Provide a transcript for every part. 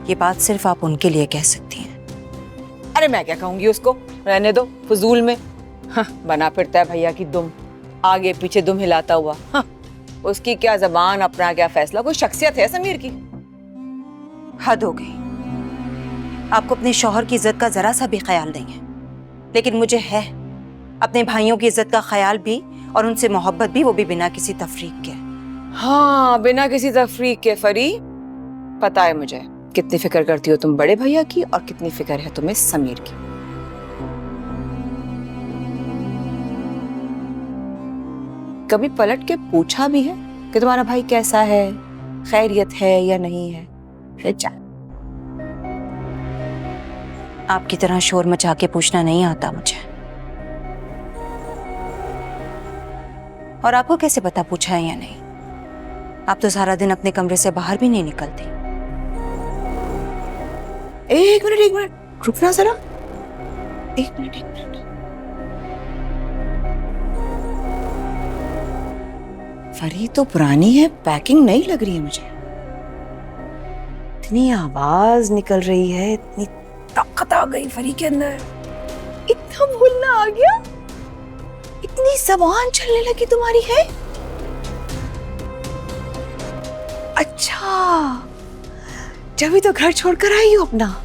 ये बात सिर्फ आप उनके लिए कह सकती हैं। अरे मैं क्या कहूंगी उसको, रहने दो फजूल में। हाँ, बना फिरता है भैया की दुम, आगे पीछे दुम हिलाता हुआ। हाँ, उसकी क्या जबान, अपना क्या फैसला, कोई शख्सियत है समीर की? हद हो गई। आपको अपने शौहर की इज्जत का जरा सा भी ख्याल नहीं है, लेकिन मुझे है अपने भाइयों की इज्जत का ख्याल भी और उनसे मोहब्बत भी, वो भी बिना किसी तफरीक के। हाँ, बिना किसी तफरीक के फरी। पता है मुझे कितनी फिक्र करती हो तुम बड़े भैया की और कितनी फिक्र है तुम्हें समीर की। कभी पलट के पूछा भी है कि तुम्हारा भाई कैसा है, खैरियत है या नहीं है? आपकी तरह शोर मचा के पूछना नहीं आता मुझे। और आपको कैसे पता पूछा है या नहीं? आप तो सारा दिन अपने कमरे से बाहर भी नहीं निकलती। एक मिनट रुकना जरा। एक मिनट। फरी तो पुरानी है, पैकिंग नहीं लग रही है मुझे। इतनी आवाज निकल रही है, इतनी ताकत आ गई फरी के अंदर, इतना बोलना आ गया, इतनी जबान चलने लगी तुम्हारी है। अच्छा, जब तो घर छोड़कर आई हो अपना।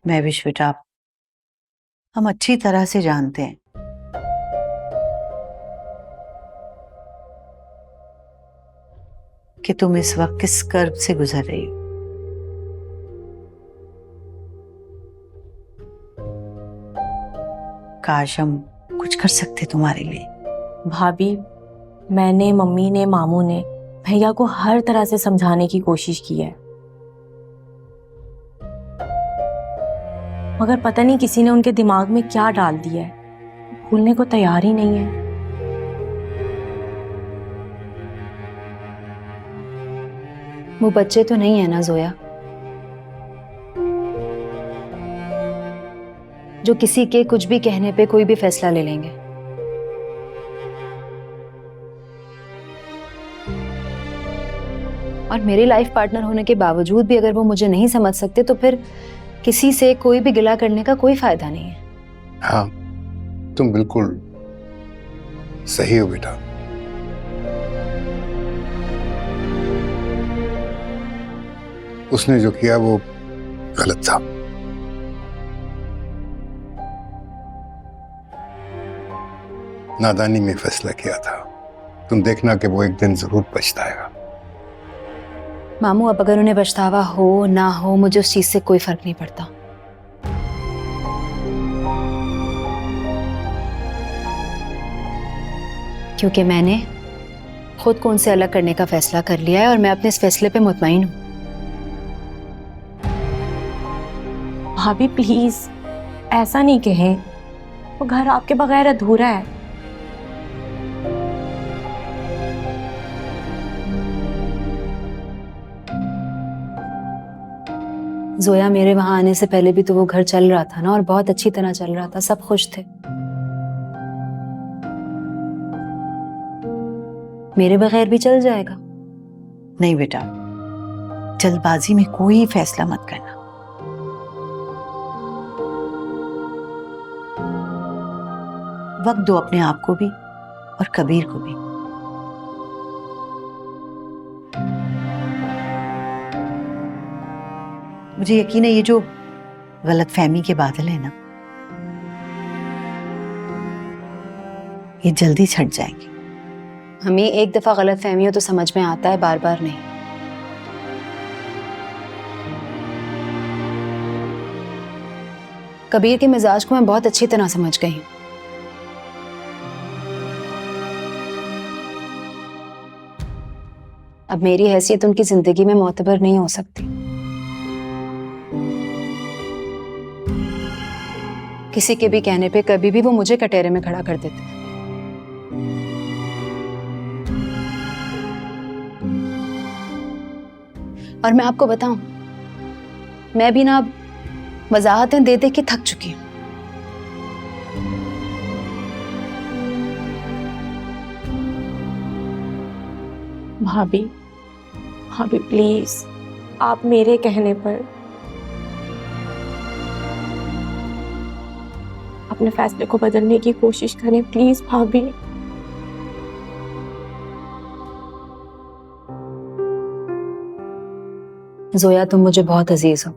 मैं विश बेटा, हम अच्छी तरह से जानते हैं कि तुम इस वक्त किस कर्ब से गुजर रही हो। काश हम कुछ कर सकते तुम्हारे लिए। भाभी, मैंने, मम्मी ने, मामू ने भैया को हर तरह से समझाने की कोशिश की है, मगर पता नहीं किसी ने उनके दिमाग में क्या डाल दिया है, भूलने को तैयार ही नहीं है। वो बच्चे तो नहीं है ना जोया, जो किसी के कुछ भी कहने पे कोई भी फैसला ले लेंगे। और मेरी लाइफ पार्टनर होने के बावजूद भी अगर वो मुझे नहीं समझ सकते तो फिर किसी से कोई भी गिला करने का कोई फायदा नहीं है। हाँ, तुम बिल्कुल सही हो बेटा। उसने जो किया वो गलत था। नादानी में फैसला किया था। तुम देखना कि वो एक दिन जरूर पछताएगा। मामू, अब अगर उन्हें पछतावा हो ना हो, मुझे उस चीज से कोई फर्क नहीं पड़ता। क्योंकि मैंने खुद को उनसे अलग करने का फैसला कर लिया है और मैं अपने इस फैसले पे मुतमईन हूं। भाभी प्लीज ऐसा नहीं कहें, वो घर आपके बगैर अधूरा है। जोया, मेरे वहां आने से पहले भी तो वो घर चल रहा था ना, और बहुत अच्छी तरह चल रहा था, सब खुश थे। मेरे बगैर भी चल जाएगा। नहीं बेटा, जल्दबाजी में कोई फैसला मत करना। वक्त दो अपने आप को भी और कबीर को भी। मुझे यकीन है ये जो गलतफहमी के बादल है ना, ये जल्दी छट जाएंगे। हमें एक दफा गलत फहमी हो तो समझ में आता है, बार बार नहीं। कबीर के मिजाज को मैं बहुत अच्छी तरह समझ गई हूँ। अब मेरी हैसियत उनकी जिंदगी में मोतबर नहीं हो सकती। किसी के भी कहने पे कभी भी वो मुझे कटहरे में खड़ा कर देते। और मैं आपको बताऊं, मैं भी ना अब वजाहतें दे दे के थक चुकी हूं। भाभी, भाभी प्लीज, आप मेरे कहने पर अपने फैसले को बदलने की कोशिश करें, प्लीज भाभी। जोया, तुम मुझे बहुत अजीज हो।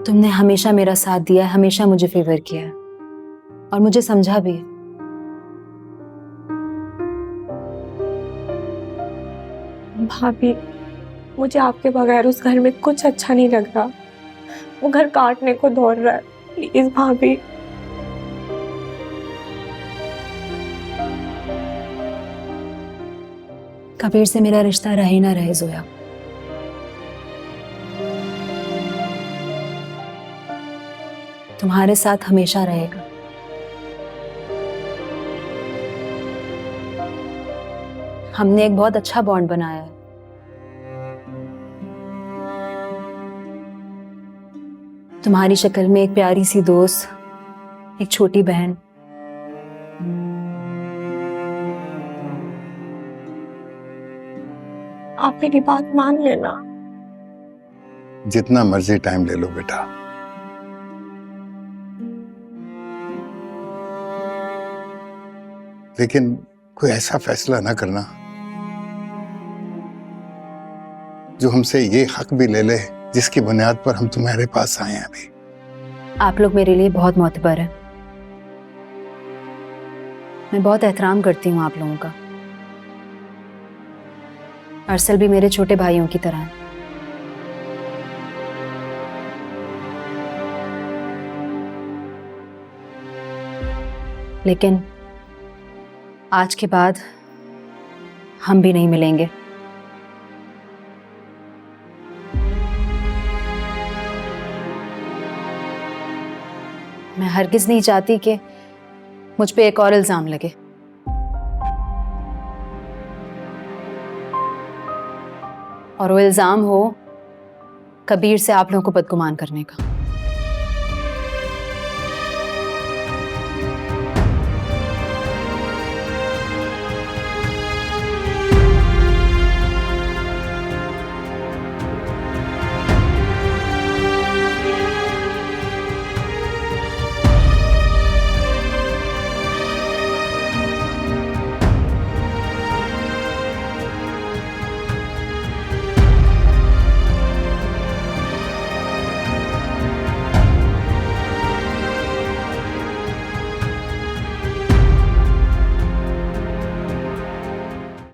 तुमने हमेशा मेरा साथ दिया है, हमेशा मुझे फेवर किया है और मुझे समझा भी है। भाभी, मुझे आपके बगैर उस घर में कुछ अच्छा नहीं लग रहा। वो घर काटने को दौड़ रहा है। प्लीज भाभी। कबीर से मेरा रिश्ता रहे ना रहे जोया, तुम्हारे साथ हमेशा रहेगा। हमने एक बहुत अच्छा बॉन्ड बनाया है। तुम्हारी शक्ल में एक प्यारी सी दोस्त, एक छोटी बहन। आप मेरी बात मान लेना। जितना मर्जी टाइम ले लो बेटा, लेकिन कोई ऐसा फैसला ना करना जो हमसे ये हक भी ले ले जिसकी बुनियाद पर हम तुम्हारे पास आए हैं। अभी आप लोग मेरे लिए बहुत मोतबर हैं। मैं बहुत एहतराम करती हूँ आप लोगों का। अरसल भी मेरे छोटे भाइयों की तरह है। लेकिन आज के बाद हम भी नहीं मिलेंगे। मैं हरगिज नहीं चाहती कि मुझ पे एक और इल्जाम लगे। और वो इल्जाम हो कबीर से आप लोगों को बदगुमान करने का।